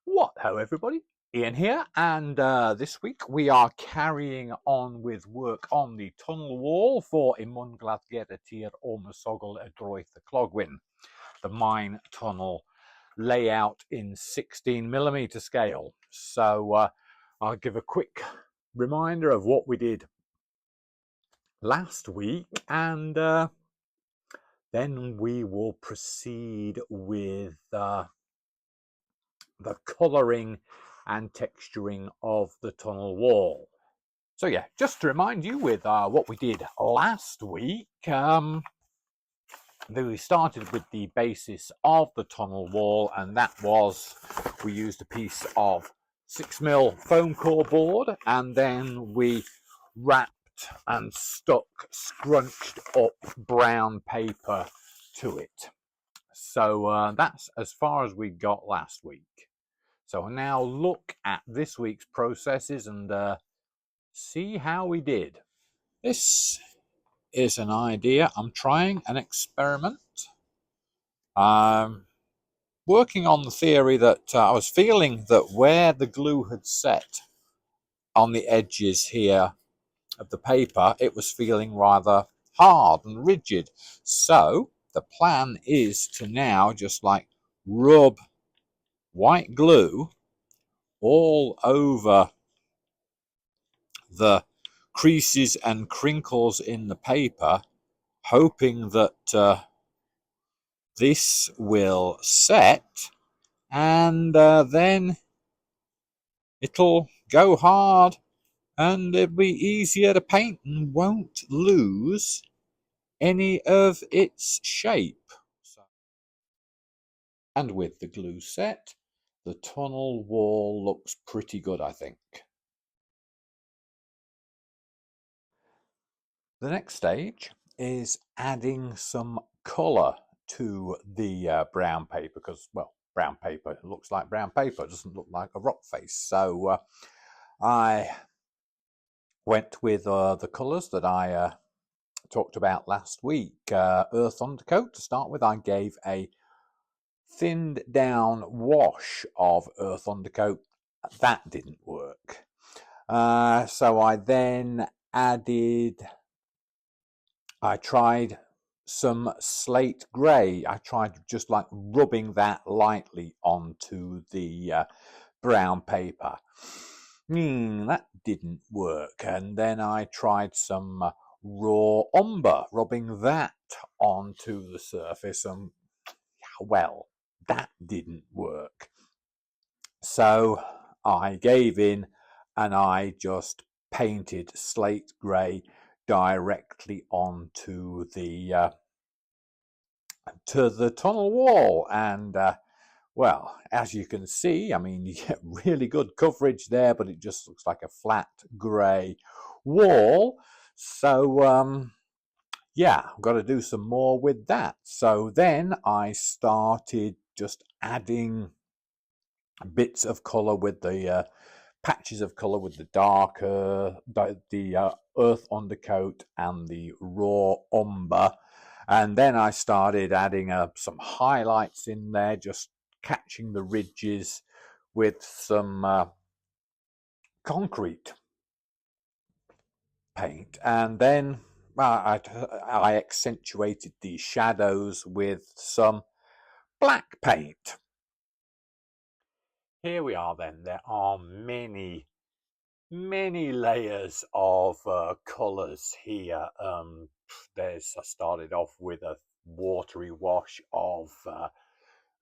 What ho everybody, Ian here, and this week we are carrying on with work on the tunnel wall for Mwsogl tir o Mosslanda y droeth y clogwyn, the mine tunnel layout in 16mm scale. So I'll give a quick reminder of what we did last week, and then we will proceed with the colouring and texturing of the tunnel wall. So yeah, just to remind you with what we did last week, we started with the basis of the tunnel wall, and that was we used a piece of 6mm foam core board, and then we wrapped and stuck scrunched up brown paper to it. So that's as far as we got last week. So now look at this week's processes and see how we did. This is an idea. I'm trying an experiment. I'm working on the theory that I was feeling that where the glue had set on the edges here of the paper, it was feeling rather hard and rigid. So the plan is to now just like rub white glue all over the creases and crinkles in the paper, hoping that this will set, and then it'll go hard and it'll be easier to paint and won't lose any of its shape. And with the glue set, the tunnel wall looks pretty good, I think. The next stage is adding some colour to the brown paper, because, well, brown paper looks like brown paper, it doesn't look like a rock face. So I went with the colours that I talked about last week. Earth Undercoat to start with. I gave a thinned down wash of Earth Undercoat. That didn't work. So I then I tried some slate grey. I tried just like rubbing that lightly onto the brown paper. That didn't work. And then I tried some raw umber, rubbing that onto the surface, and well, that didn't work. So I gave in and I just painted slate grey directly onto the tunnel wall, and well, as you can see, I mean, you get really good coverage there, but it just looks like a flat grey wall. So yeah, I've got to do some more with that. So then I started just adding bits of colour with the patches of colour with the darker, the earth undercoat and the raw umber. And then I started adding some highlights in there, just catching the ridges with some concrete paint. And then I accentuated the shadows with some black paint. Here we are then. There are many layers of colours here. I started off with a watery wash of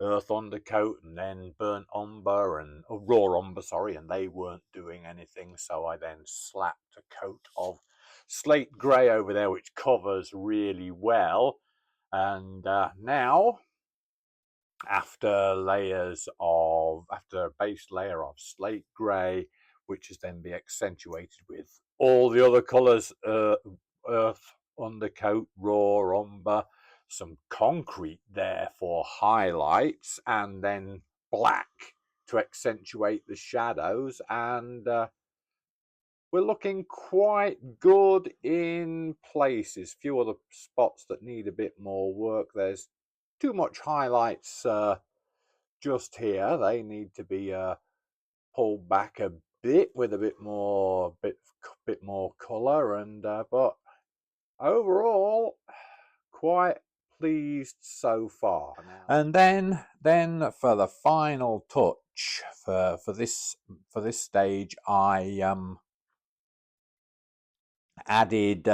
earth undercoat, and then burnt umber and raw umber, sorry, and they weren't doing anything. So I then slapped a coat of slate grey over there, which covers really well. And now, after a base layer of slate grey, which is then be accentuated with all the other colours, earth undercoat, raw umber, some concrete there for highlights, and then black to accentuate the shadows, and we're looking quite good in places. Few other spots that need a bit more work. There's too much highlights just here. They need to be pulled back a bit with a bit more colour, and but overall quite pleased so far. And then for the final touch for this stage, I added.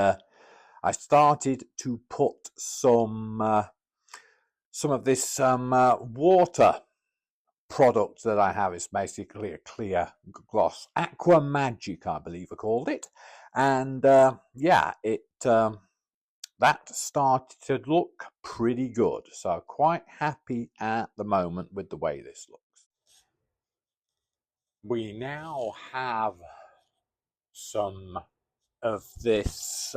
I started to put some of this water product that I have. Is basically a clear gloss, Aqua Magic, I believe I called it, and yeah, it that started to look pretty good. So quite happy at the moment with the way this looks. We now have some of this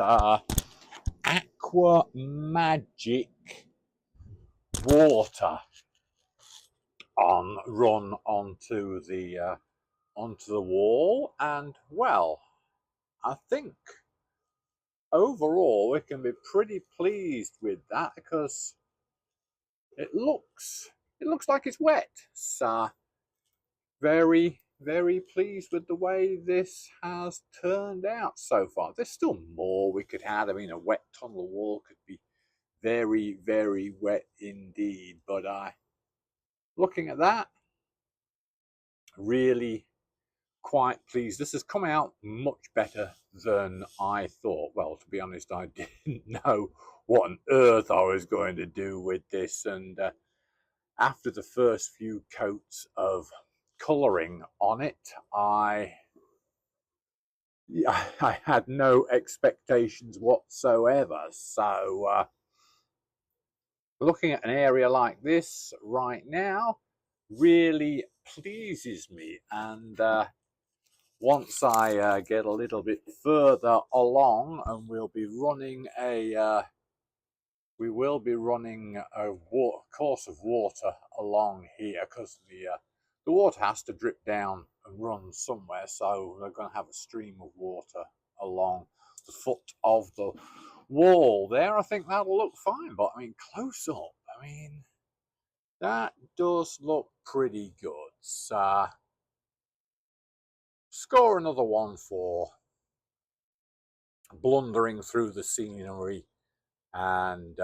Aqua Magic water run onto the wall, and well, I think overall we can be pretty pleased with that, because it looks like it's wet. So very pleased with the way this has turned out so far. There's still more we could add. I mean, a wet tunnel wall could be very wet indeed, but looking at that, really quite pleased. This has come out much better than I thought. Well, to be honest, I didn't know what on earth I was going to do with this, and after the first few coats of colouring on it, I had no expectations whatsoever. So looking at an area like this right now really pleases me, and once I get a little bit further along, and we will be running a course of water along here, because the water has to drip down and run somewhere, so we're going to have a stream of water along the foot of the wall there. I think that'll look fine, but I mean, close up, I mean, that does look pretty good. So score another one for blundering through the scenery and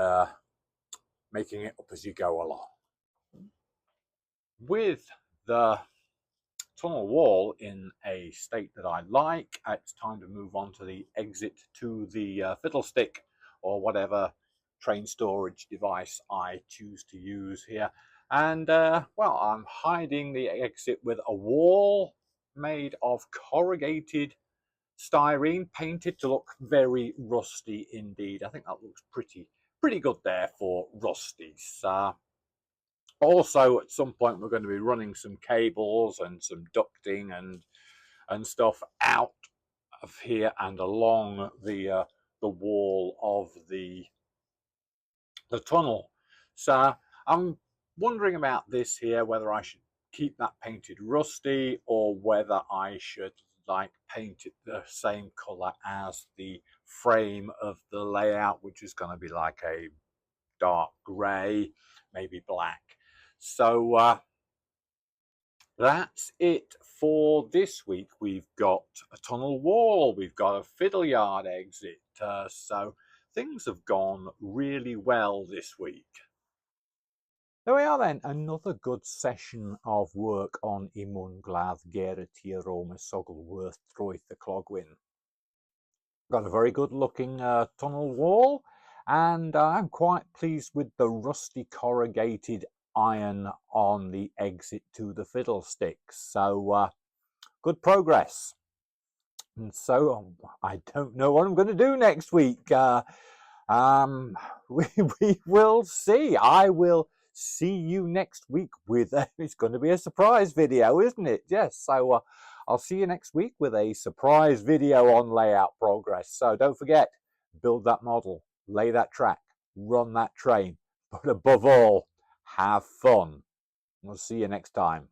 making it up as you go along. With the tunnel wall in a state that I like, it's time to move on to the exit to the fiddlestick, or whatever train storage device I choose to use here. And well, I'm hiding the exit with a wall made of corrugated styrene, painted to look very rusty indeed. I think that looks pretty good there for rusty. Also, at some point, we're going to be running some cables and some ducting and stuff out of here and along the wall of the tunnel. So I'm wondering about this here, whether I should keep that painted rusty, or whether I should paint it the same color as the frame of the layout, which is going to be like a dark gray, maybe black. So that's it for this week. We've got a tunnel wall, we've got a fiddle yard exit, so things have gone really well this week. There we are then, another good session of work on I Mwsogl ger tir o Mosslanda worth troith the clogwyn. Got a very good looking tunnel wall, and I'm quite pleased with the rusty corrugated iron on the exit to the fiddlesticks. So good progress. And so I don't know what I'm going to do next week. We will see. I will see you next week with it's going to be a surprise video, isn't it? Yes. So I'll see you next week with a surprise video on layout progress. So don't forget, build that model, lay that track, run that train, but above all, have fun. We'll see you next time.